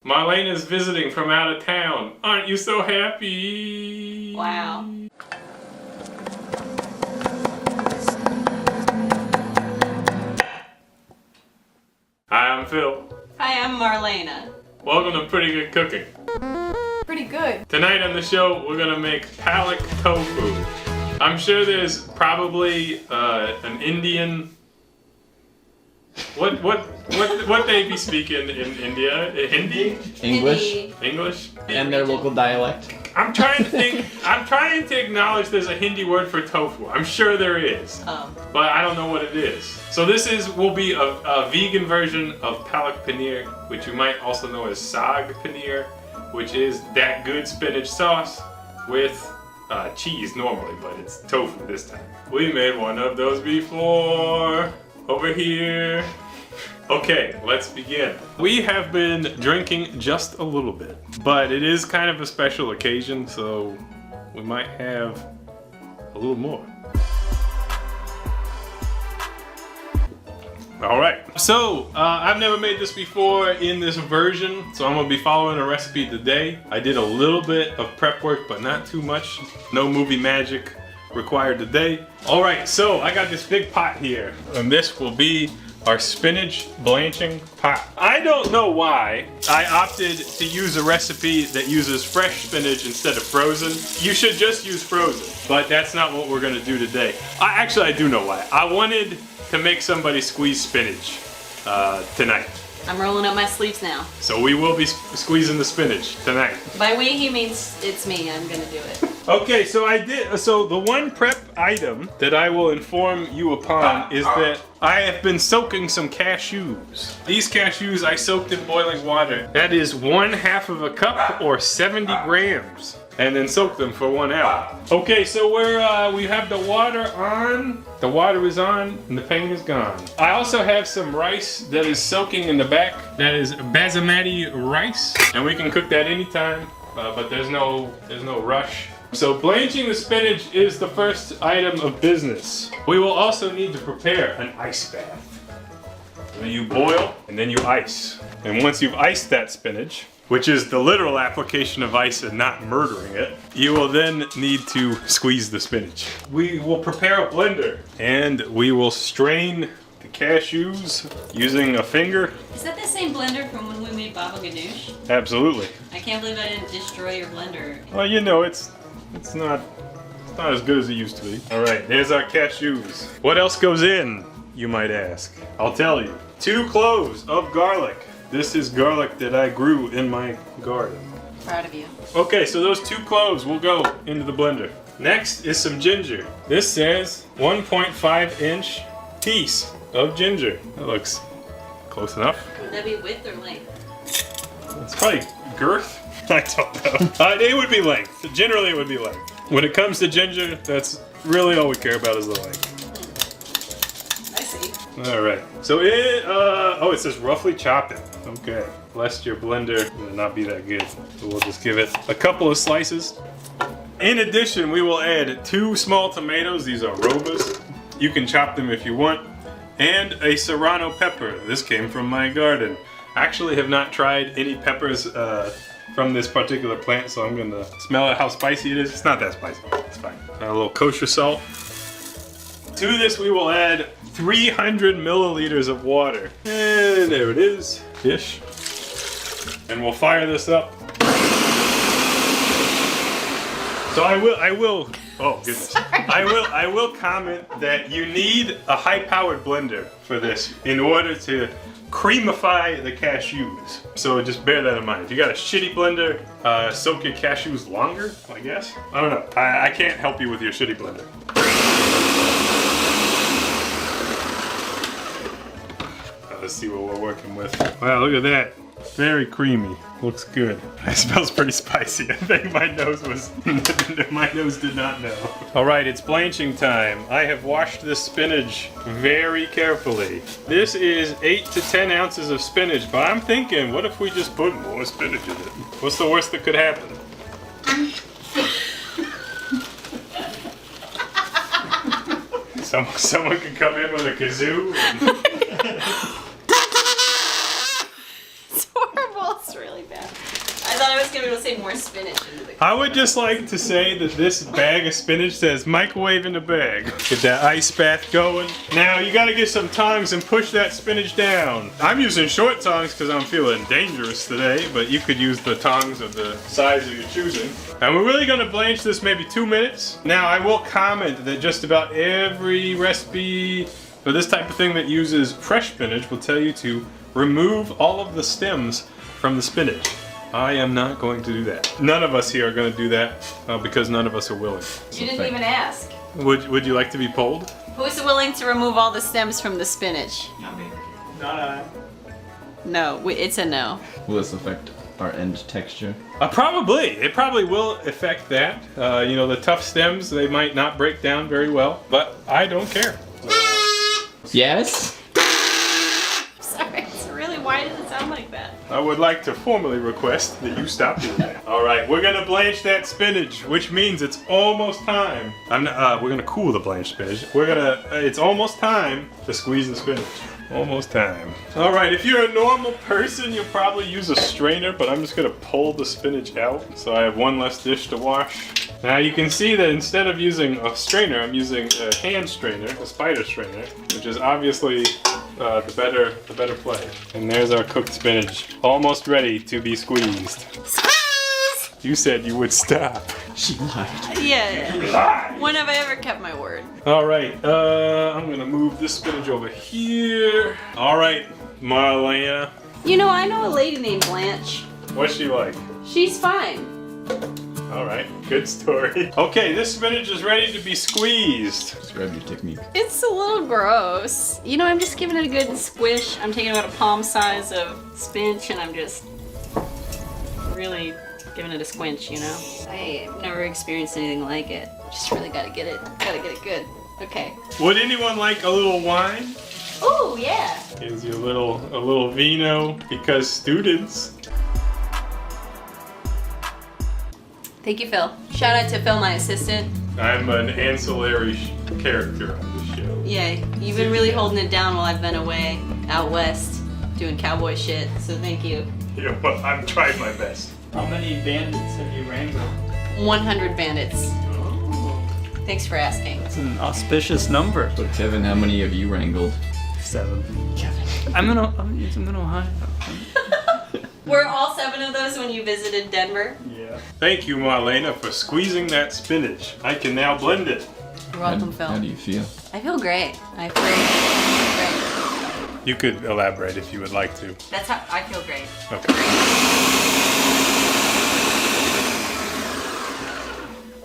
Marlena's visiting from out of town. Aren't you so happy? Wow. Hi, I'm Phil. Hi, I'm Marlena. Welcome to Pretty Good Cooking. Pretty good. Tonight on the show, we're gonna make Palak tofu. I'm sure there's probably an Indian. What they be speaking in India? Hindi? English. English? And their local dialect. I'm trying to think. I'm trying to acknowledge there's a Hindi word for tofu. I'm sure there is, but I don't know what it is. So this will be a vegan version of Palak Paneer, which you might also know as Sag Paneer, which is that good spinach sauce with cheese normally, but it's tofu this time. We made one of those before. Over here. Okay, let's begin. We have been drinking just a little bit, but it is kind of a special occasion, so we might have a little more. All right, so I've never made this before in this version, so I'm gonna be following a recipe today. I did a little bit of prep work, but not too much. No movie magic required today. All right, so I got this big pot here, and this will be our spinach blanching pot. I don't know why I opted to use a recipe that uses fresh spinach instead of frozen. You should just use frozen, but that's not what we're gonna do today. Actually, I do know why. I wanted to make somebody squeeze spinach tonight. I'm rolling up my sleeves now. So we will be squeezing the spinach tonight. By we, he means it's me. I'm gonna do it. Okay, so the one prep item that I will inform you upon is that I have been soaking some cashews. These cashews I soaked in boiling water. That is 1/2 of a cup or 70 grams. And then soak them for 1 hour. Okay, so we have the water on. The water is on and the pain is gone. I also have some rice that is soaking in the back. That is basmati rice, and we can cook that anytime, but there's no rush. So blanching the spinach is the first item of business. We will also need to prepare an ice bath. So you boil and then you ice. And once you've iced that spinach, which is the literal application of ice and not murdering it, you will then need to squeeze the spinach. We will prepare a blender and we will strain the cashews using a finger. Is that the same blender from when we made baba ganoush? Absolutely. I can't believe I didn't destroy your blender. Well, you know, it's not as good as it used to be. All right, there's our cashews. What else goes in, you might ask? I'll tell you. 2 cloves of garlic. This is garlic that I grew in my garden. Proud of you. Okay, so those 2 cloves will go into the blender. Next is some ginger. This says 1.5-inch piece of ginger. That looks close enough. Would that be width or length? It's probably girth. I don't know. It would be length. Generally, it would be length. When it comes to ginger, that's really all we care about is the length. I see. All right. So it says roughly chop it. Okay. Lest your blender will not be that good. So we'll just give it a couple of slices. In addition, we will add 2 small tomatoes. These are robas. You can chop them if you want. And a Serrano pepper. This came from my garden. I actually have not tried any peppers from this particular plant, so I'm gonna smell how spicy it is. It's not that spicy. It's fine. A little kosher salt. To this, we will add 300 milliliters of water. And there it is. Dish. And we'll fire this up. So I will. Oh goodness. I will comment that you need a high-powered blender for this in order to creamify the cashews. So just bear that in mind. If you got a shitty blender, soak your cashews longer, I guess. I don't know. I can't help you with your shitty blender. Let's see what we're working with. Wow, look at that. Very creamy. Looks good. It smells pretty spicy. I think my nose did not know. All right, it's blanching time. I have washed this spinach very carefully. This is 8 to 10 ounces of spinach, but I'm thinking, what if we just put more spinach in it? What's the worst that could happen? Someone could come in with a kazoo. It's horrible. It's really bad. thought I was gonna be able to say more spinach into the I would just like to say that this bag of spinach says microwave in the bag. Get that ice bath going. Now you gotta get some tongs and push that spinach down. I'm using short tongs because I'm feeling dangerous today, but you could use the tongs of the size of your choosing. And we're really gonna blanch this maybe 2 minutes. Now I will comment that just about every recipe for this type of thing that uses fresh spinach will tell you to remove all of the stems from the spinach. I am not going to do that. None of us here are going to do that because none of us are willing. You didn't even ask. Would you like to be polled? Who's willing to remove all the stems from the spinach? Not me. Not I. No, it's a no. Will this affect our end texture? Probably. It probably will affect that. You know, the tough stems, they might not break down very well, but I don't care. Yes? Sorry, why does it sound like that? I would like to formally request that you stop doing that. All right, we're gonna blanch that spinach, which means it's almost time. We're gonna cool the blanched spinach. It's almost time to squeeze the spinach. Almost time. All right, if you're a normal person, you'll probably use a strainer, but I'm just gonna pull the spinach out so I have one less dish to wash. Now you can see that instead of using a strainer, I'm using a hand strainer, a spider strainer, which is obviously the better play. And there's our cooked spinach, almost ready to be squeezed. You said you would stop. She lied. Yeah. When have I ever kept my word? All right, I'm gonna move this spinach over here. All right, Marlena. You know, I know a lady named Blanche. What's she like? She's fine. All right, good story. Okay, this spinach is ready to be squeezed. Describe your technique. It's a little gross. You know, I'm just giving it a good squish. I'm taking about a palm size of spinach and I'm just really giving it a squinch, you know? I've never experienced anything like it. Just really gotta get it good. Okay. Would anyone like a little wine? Oh, yeah. Here's your a little vino, because students. Thank you, Phil. Shout out to Phil, my assistant. I'm an ancillary character on the show. Yeah, you've been really holding it down while I've been away, out west, doing cowboy shit, so thank you. You know what? I'm trying my best. How many bandits have you wrangled? 100 bandits. Thanks for asking. It's an auspicious number. So Kevin, how many have you wrangled? 7. Kevin. I'm in Ohio. Were all 7 of those when you visited Denver? Yeah. Thank you, Marlena, for squeezing that spinach. I can now blend it. You're welcome, Phil. How do you feel? I feel great. I feel great. You could elaborate if you would like to. That's how I feel great. Okay.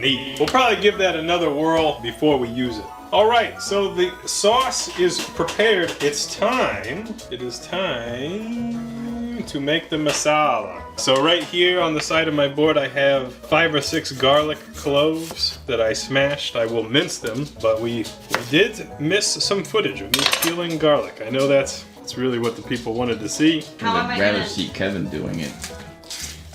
Neat. We'll probably give that another whirl before we use it. All right, so the sauce is prepared. It's time. It is time to make the masala. So right here on the side of my board, I have 5 or 6 garlic cloves that I smashed. I will mince them, but we did miss some footage of me peeling garlic. I know that's really what the people wanted to see. How am I I'd rather gonna... see Kevin doing it.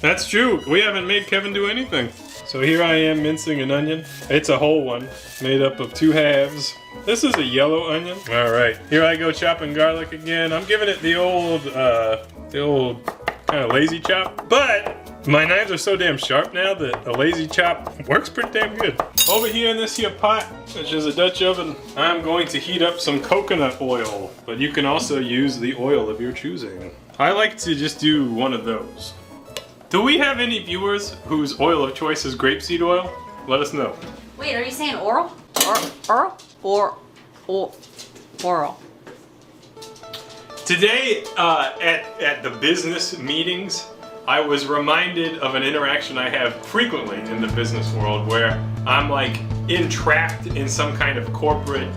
That's true. We haven't made Kevin do anything. So here I am mincing an onion. It's a whole one, made up of 2 halves. This is a yellow onion. All right, here I go chopping garlic again. I'm giving it the old kind of lazy chop, but my knives are so damn sharp now that a lazy chop works pretty damn good. Over here in this here pot, which is a Dutch oven, I'm going to heat up some coconut oil, but you can also use the oil of your choosing. I like to just do one of those. Do we have any viewers whose oil of choice is grapeseed oil? Let us know. Wait, are you saying oral? Oral. Today, at the business meetings, I was reminded of an interaction I have frequently in the business world where I'm like entrapped in some kind of corporate,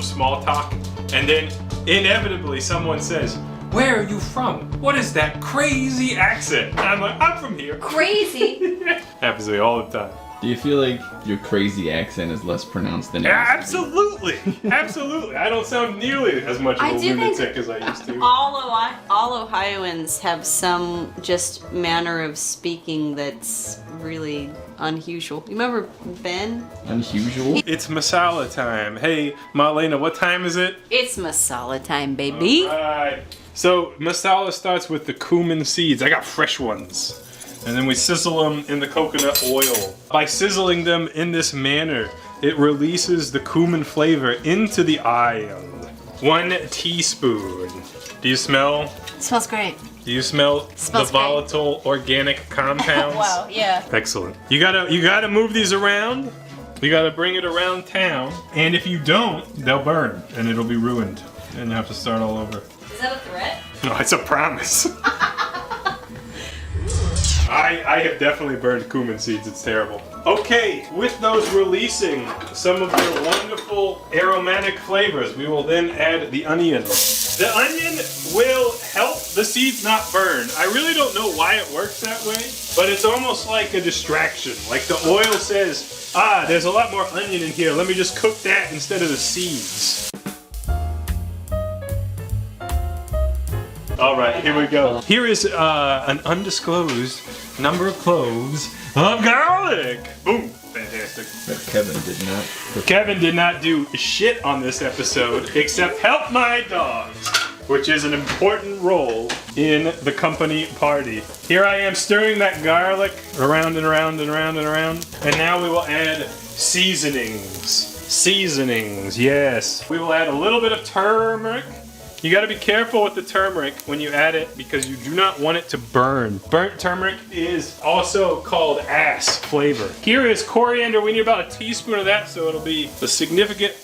small talk, and then inevitably someone says, "Where are you from? What is that crazy accent?" And I'm like, "I'm from here." Crazy? Happens to me all the time. Do you feel like your crazy accent is less pronounced than it Yeah, used to be? absolutely, absolutely. I don't sound nearly as much of a lunatic as I used to. All Ohioans have some just manner of speaking that's really unusual. You remember Ben? Unusual? It's Masala time. Hey, Marlena, what time is it? It's Masala Time, baby. Alright. So, masala starts with the Cumin Seeds. I got fresh ones. And then we sizzle them in the coconut oil. By sizzling them in this manner, it releases the cumin flavor into the oil. 1 teaspoon. Do you smell? It smells great. Do you smell Smells the volatile organic compounds? Wow, yeah. Excellent. You gotta move these around. You gotta bring it around town. And if you don't, they'll burn and it'll be ruined. And you have to start all over. Is that a threat? No, it's a promise. I have definitely burned cumin seeds. It's terrible. Okay, with those releasing some of their wonderful aromatic flavors, we will then add the onion. The onion will help the seeds not burn. I really don't know why it works that way, but it's almost like a distraction. Like the oil says, there's a lot more onion in here. Let me just cook that instead of the seeds. All right, here we go. Here is an undisclosed number of cloves of garlic. Boom, fantastic. But Kevin did not do shit on this episode except help my dogs, which is an important role in the company party. Here I am stirring that garlic around and around and around and around. And now we will add seasonings. Seasonings, yes. We will add a little bit of turmeric. You gotta be careful with the turmeric when you add it because you do not want it to burn. Burnt turmeric is also called ass flavor. Here is coriander. We need about a teaspoon of that, so it'll be a significant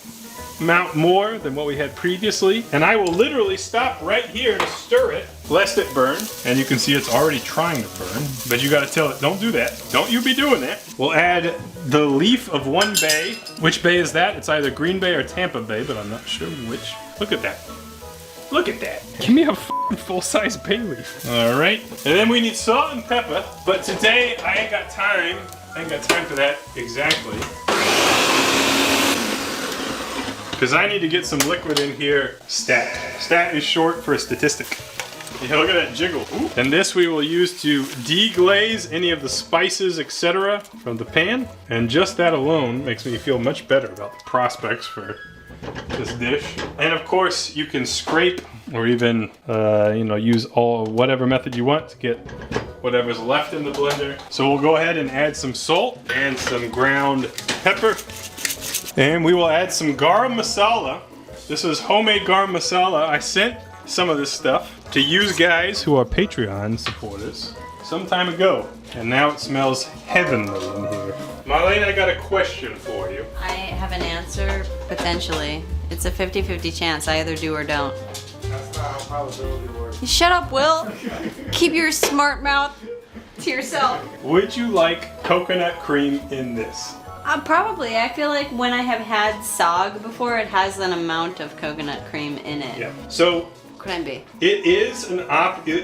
amount more than what we had previously. And I will literally stop right here to stir it, lest it burn. And you can see it's already trying to burn, but you gotta tell it, don't do that. Don't you be doing that. We'll add the leaf of 1 bay. Which bay is that? It's either Green Bay or Tampa Bay, but I'm not sure which. Look at that. Look at that. Give me a full-size bay leaf. All right. And then we need salt and pepper. But today, I ain't got time. I ain't got time for that exactly. Because I need to get some liquid in here. Stat. Stat is short for statistic. Yeah, look at that jiggle. Ooh. And this we will use to deglaze any of the spices, etc. from the pan. And just that alone makes me feel much better about the prospects for this dish. And of course you can scrape or even use whatever method you want to get whatever's left in the blender. So we'll go ahead and add some salt and some ground pepper, and we will add some garam masala. This is homemade garam masala. I sent some of this stuff to you guys who are Patreon supporters some time ago, and now it smells heavenly in here. Marlena, I got a question for you. I have an answer, potentially. It's a 50-50 chance. I either do or don't. That's not how probability works. Shut up, Will. Keep your smart mouth to yourself. Would you like coconut cream in this? Probably. I feel like when I have had sog before, it has an amount of coconut cream in it. Yeah. So Could be. it is an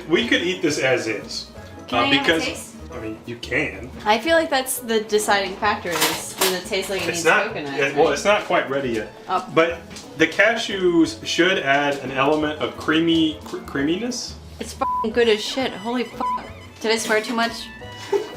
we could eat this as is. Can I have a because taste? I mean, you can. I feel like that's the deciding factor is does it taste like it needs coconut? Well, it's not quite ready yet. Oh. But the cashews should add an element of creaminess. It's f***ing good as shit. Holy fuck. Did I swear too much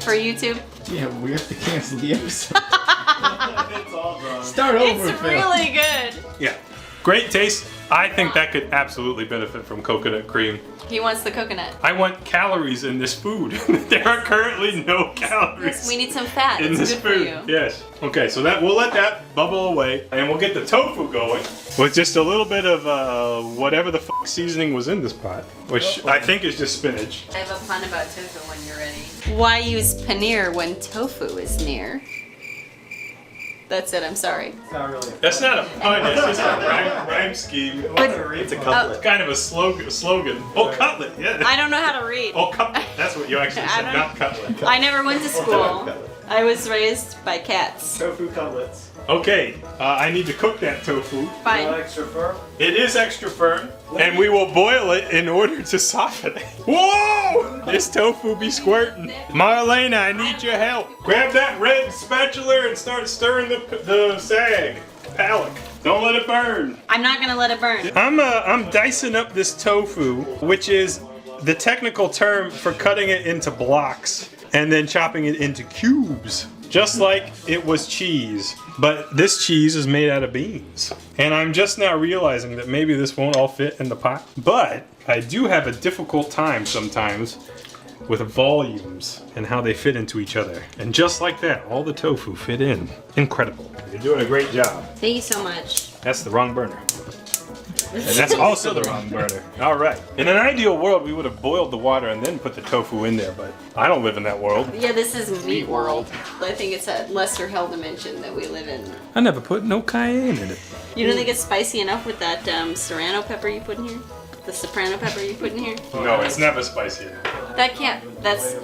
for YouTube? Yeah, we have to cancel the episode. It's all done. Start over, It's Phil. really good. Yeah. Great taste. I think that could absolutely benefit from coconut cream. He wants the coconut. I want calories in this food. There are currently no calories. Yes, we need some fat. In It's this good food, for you. yes. Okay, so we'll let that bubble away, and we'll get the tofu going with just a little bit of whatever the fuck seasoning was in this pot, which I think is just spinach. I have a pun about tofu when you're ready. Why use paneer when tofu is near? That's it, I'm sorry. It's not really. That's not a pun, it's just a rhyme scheme. It's a couplet. Kind of a slogan. Oh, cutlet, yeah. I don't know how to read. Oh, cutlet. That's what you actually I said, don't- not cutlet. I never went to school. I was raised by cats. Tofu cutlets. Okay, I need to cook that tofu. Fine. Extra firm. It is extra firm, and we will boil it in order to soften it. Whoa! This tofu be squirting. Marlena, I need your help. Grab that red spatula and start stirring the sag. Palak. Don't let it burn. I'm not gonna let it burn. I'm dicing up this tofu, which is the technical term for cutting it into blocks and then chopping it into cubes. Just like it was cheese. But this cheese is made out of beans. And I'm just now realizing that maybe this won't all fit in the pot. But I do have a difficult time sometimes with volumes and how they fit into each other. And just like that, all the tofu fit in. Incredible. You're doing a great job. Thank you so much. That's the wrong burner. And that's also the wrong burner. All right. In an ideal world, we would have boiled the water and then put the tofu in there, but I don't live in that world. Yeah, this is meat world. I think it's a lesser hell dimension that we live in. I never put no cayenne in it. You don't think it's spicy enough with that Serrano pepper you put in here? The soprano pepper you put in here? No, it's never spicy enough. That can't,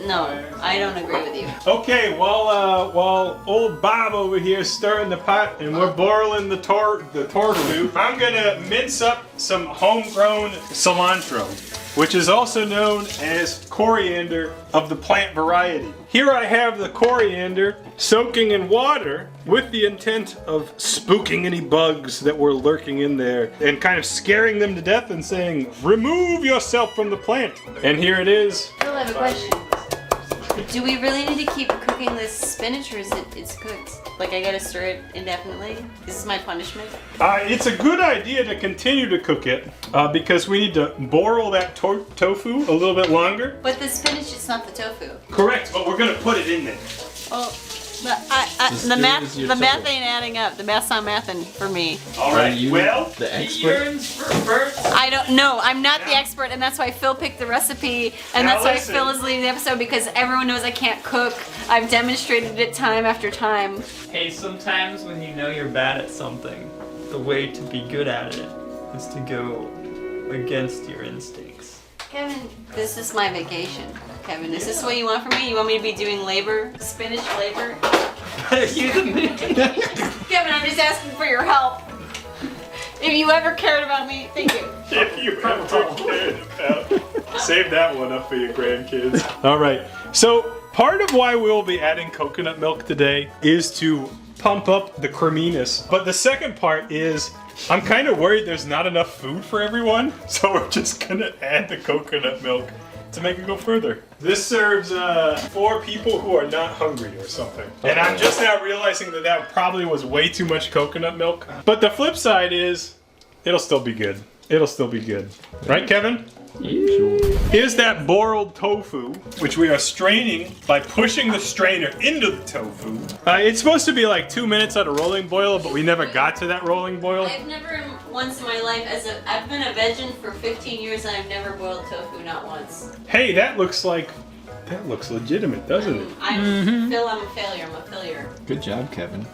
no, I don't agree with you. Okay, while old Bob over here is stirring the pot and we're boiling the tofu, I'm gonna mince up some homegrown cilantro, which is also known as coriander of the plant variety. Here I have the coriander soaking in water with the intent of spooking any bugs that were lurking in there and kind of scaring them to death and saying, remove yourself from the plant. And here it is. Phil, I have a question. Do we really need to keep cooking this spinach, or is it's cooked? Like, I gotta stir it indefinitely? This is my punishment? It's a good idea to continue to cook it because we need to boil that tofu a little bit longer. But the spinach is not the tofu. Correct, but we're gonna put it in there. Oh, the math ain't adding up. The math's not mathing for me. All right, you well, the expert. I don't know. I'm not the expert, and that's why Phil picked the recipe, and Now that's why listen. Phil is leading the episode, because everyone knows I can't cook. I've demonstrated it time after time. Hey, sometimes when you know you're bad at something, the way to be good at it is to go against your instincts. Kevin, this is my vacation. Kevin, is this what you want from me? You want me to be doing labor? Spinach labor? Are you the man? Kevin, I'm just asking for your help. If you ever cared about me, thank you. if you ever cared about, save that one up for your grandkids. All right, so part of why we'll be adding coconut milk today is to pump up the creaminess. But the second part is I'm kind of worried there's not enough food for everyone, so we're just gonna add the coconut milk to make it go further. This serves 4 people who are not hungry or something. And I'm just now realizing that that probably was way too much coconut milk. But the flip side is, it'll still be good. It'll still be good. Right, Kevin? Sure. Here's that boiled tofu, which we are straining by pushing the strainer into the tofu. It's supposed to be like 2 minutes at a rolling boil, but we never got to that rolling boil. I've never once in my life, I've been a vegan for 15 years and I've never boiled tofu, not once. Hey, that looks legitimate, doesn't it? Phil, I'm a failure. I'm a failure. Good job, Kevin.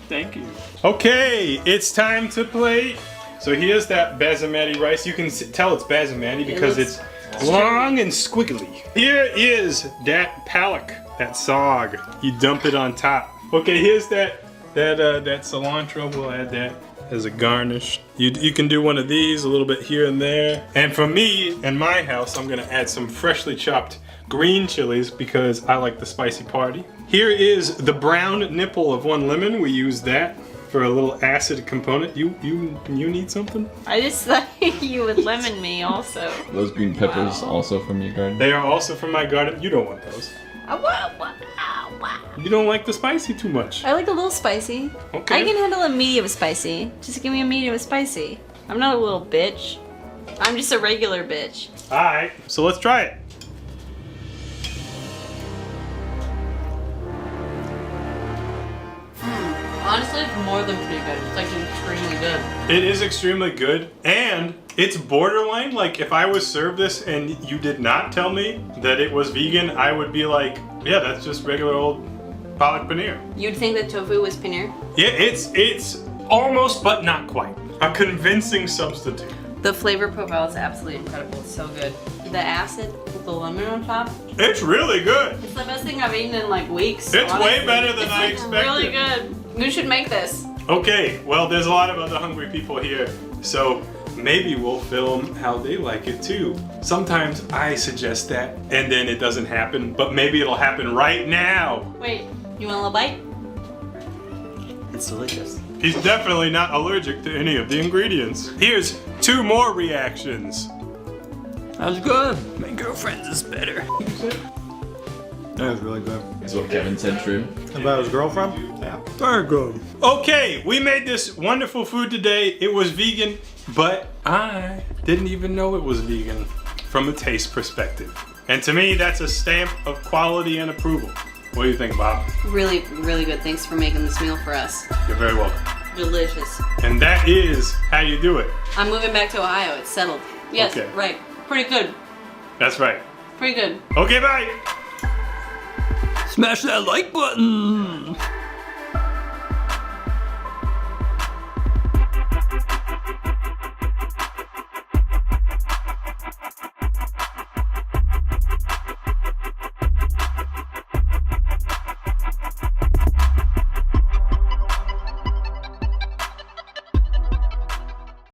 Thank you. Okay, it's time to plate. So here's that basmati rice. You can tell it's basmati because it's long and squiggly. Here is that palak, that sog. You dump it on top. Okay, here's that cilantro. We'll add that as a garnish. You can do one of these, a little bit here and there. And for me, in my house, I'm gonna add some freshly chopped green chilies because I like the spicy party. Here is the brown nipple of 1 lemon. We use that for a little acid component. You need something? I just thought you would lemon me also. Those green peppers also from your garden. They are also from my garden. You don't want those. You don't like the spicy too much. I like a little spicy. Okay. I can handle a medium spicy. Just give me a medium spicy. I'm not a little bitch. I'm just a regular bitch. Alright, so let's try it. Honestly, it's more than pretty good. It's like extremely good. It is extremely good, and it's borderline. Like, if I was served this and you did not tell me that it was vegan, I would be like, yeah, that's just regular old Palak Paneer. You'd think that tofu was paneer? Yeah, it's almost, but not quite. A convincing substitute. The flavor profile is absolutely incredible. It's so good. The acid with the lemon on top. It's really good. It's the best thing I've eaten in like weeks. It's honestly. way better than I It's expected. really good. You should make this. Okay, well, there's a lot of other hungry people here, so maybe we'll film how they like it too. Sometimes I suggest that, and then it doesn't happen, but maybe it'll happen right now. Wait, you want a little bite? It's delicious. He's definitely not allergic to any of the ingredients. Here's 2 more reactions. That was good. My girlfriend's is better. That was really good. Is what Kevin said true? About his girlfriend? Yeah. Very good. Okay, we made this wonderful food today. It was vegan, but I didn't even know it was vegan from a taste perspective. And to me, that's a stamp of quality and approval. What do you think, Bob? Really, really good. Thanks for making this meal for us. You're very welcome. Delicious. And that is how you do it. I'm moving back to Ohio. It's settled. Yes, Okay. right. Pretty good. That's right. Pretty good. Okay, bye. Smash that like button!